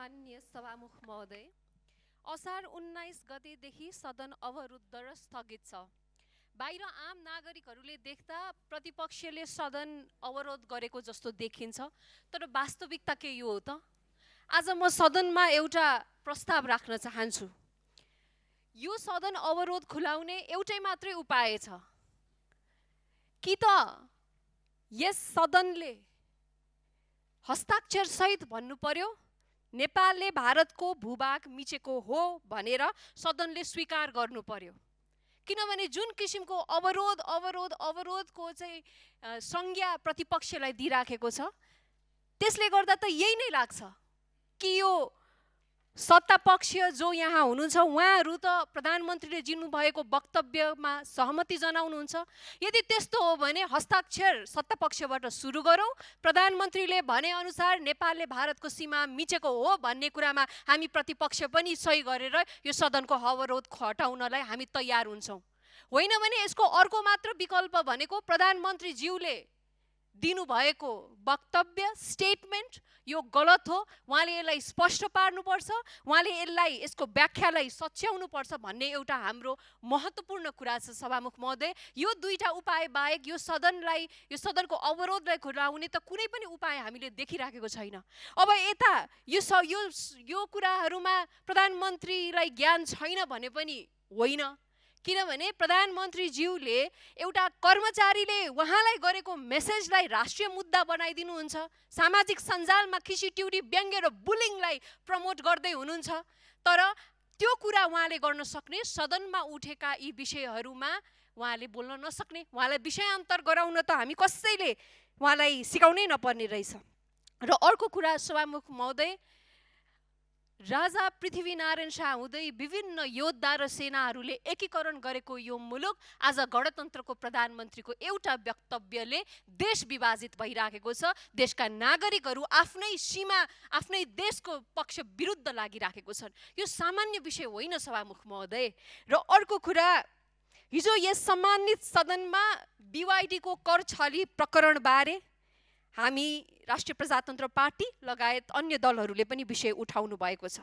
माननीय सभामुख महोदय, असार 19 गतेदेखि सदन अवरुद्ध र स्थगित छ। बाहिर आम नागरिकहरूले देख्दा प्रतिपक्षले सदन अवरोध गरेको जस्तो देखिन्छ, तर वास्तविकता के यो हो त? आज म सदनमा एउटा प्रस्ताव राख्न चाहन्छु। यो सदन अवरोध खुलाउने एउटै मात्रै उपाय छ कि त यस सदनले हस्ताक्षर सहित भन्नु पर्यो नेपालले भारतको भूभाग मिचेको हो भनेर सदनले स्वीकार गर्नु पर्यो। किनभने जुन किसिमको अवरोधको चाहिँ संज्ञा प्रतिपक्षलाई दिइराखेको छ, त्यसले गर्दा त यही नै लाग्छ कि यो सत्तापक्ष जो यहाँ हुनुहुन्छ उहाँहरू त प्रधानमन्त्रीले दिनुभएको वक्तव्यमा सहमति जनाउनुहुन्छ। यदि त्यस्तो हो भने हस्ताक्षर सत्तापक्षबाट सुरु गरौँ। प्रधानमन्त्रीले भने अनुसार नेपालले भारतको सीमा मिचेको हो भन्ने कुरामा हामी प्रतिपक्ष पनि सही गरेर यो सदनको अवरोध हटाउनलाई हामी तयार हुन्छौँ। होइन भने यसको अर्को मात्र विकल्प भनेको प्रधानमन्त्रीज्यूले दिनुभएको वक्तव्य स्टेटमेन्ट यो गलत हो, उहाँले यसलाई स्पष्ट पार्नुपर्छ, उहाँले यसको व्याख्यालाई सच्याउनुपर्छ भन्ने एउटा हाम्रो महत्त्वपूर्ण कुरा छ सभामुख महोदय। यो दुईटा उपाय बाहेक यो सदनको अवरोधलाई खुलाउने त कुनै पनि उपाय हामीले देखिराखेको छैन। अब यता यो कुराहरूमा प्रधानमन्त्रीलाई ज्ञान छैन भने पनि होइन, किनभने प्रधानमन्त्रीज्यूले एउटा कर्मचारीले उहाँलाई गरेको मेसेजलाई राष्ट्रिय मुद्दा बनाइदिनुहुन्छ, सामाजिक सञ्जालमा खिसीट्युरी व्यङ्ग्य र बुलिङलाई प्रमोट गर्दै हुनुहुन्छ। तर त्यो कुरा उहाँले गर्न सक्ने, सदनमा उठेका यी विषयहरूमा उहाँले बोल्न नसक्ने, उहाँलाई विषयान्तर गराउन त हामी कसैले उहाँलाई सिकाउनै नपर्ने रहेछ। र अर्को कुरा सभामुख महोदय, राजा पृथ्वीनारायण शाह हुँदै विभिन्न योद्धा र सेनाहरूले एकीकरण गरेको यो मुलुक आज गणतन्त्रको प्रधानमन्त्रीको एउटा वक्तव्यले देश विभाजित भइराखेको छ। देशका नागरिकहरू आफ्नै सीमा आफ्नै देशको पक्ष विरुद्ध लागिराखेको छन्। यो सामान्य विषय होइन सभामुख महोदय। र अर्को कुरा, हिजो यस सम्मानित सदनमा BYD को कर छली प्रकरणबारे हामी राष्ट्रिय प्रजातन्त्र पार्टी लगायत अन्य दलहरूले पनि विषय उठाउनु भएको छ।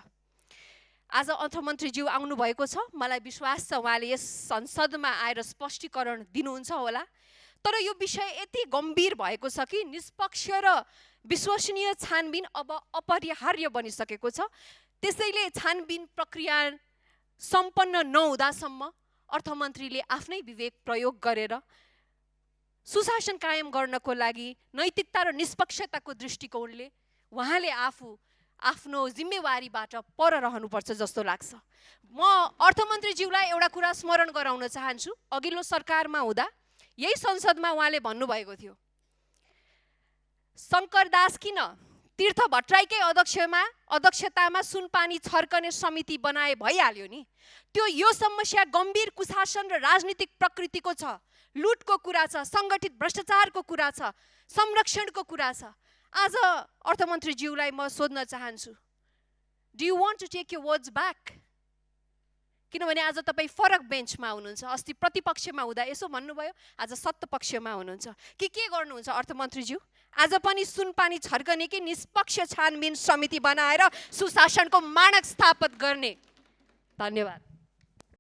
आज अर्थमन्त्रीज्यू आउनु भएको छ, मलाई विश्वास छ उहाँले यस संसदमा आएर स्पष्टीकरण दिनुहुन्छ होला। तर यो विषय यति गम्भीर भएको छ कि निष्पक्ष र विश्वसनीय छानबिन अब अपरिहार्य बनिसकेको छ। त्यसैले छानबिन प्रक्रिया सम्पन्न नहुँदासम्म अर्थमन्त्रीले आफ्नै विवेक प्रयोग गरेर सुशासन कायम गर्नको लागि नैतिकता र निष्पक्षताको दृष्टिकोणले उहाँले आफ्नो जिम्मेवारीबाट पर रहनुपर्छ जस्तो लाग्छ। म अर्थमन्त्रीज्यूलाई एउटा कुरा स्मरण गराउन चाहन्छु। अघिल्लो सरकारमा हुँदा यही संसदमा उहाँले भन्नुभएको थियो, शङ्करदास किन तीर्थ भट्टराईकै अध्यक्षतामा सुनपानी छर्कने समिति बनाए भइहाल्यो नि। यो समस्या गम्भीर कुशासन र राजनीतिक प्रकृतिको छ, लुटको कुरा छ, सङ्गठित भ्रष्टाचारको कुरा छ, संरक्षणको कुरा छ। आज अर्थमन्त्रीज्यूलाई म सोध्न चाहन्छु, do you want to take your words back? किनभने आज तपाईँ फरक बेन्चमा हुनुहुन्छ। अस्ति प्रतिपक्षमा हुँदा यसो भन्नुभयो, आज सत्तापक्षमा हुनुहुन्छ कि के गर्नुहुन्छ अर्थमन्त्रीज्यू? आज पनि सुनपानी छर्कने कि निष्पक्ष छानबिन समिति बनाएर सुशासनको मानक स्थापित गर्ने? धन्यवाद।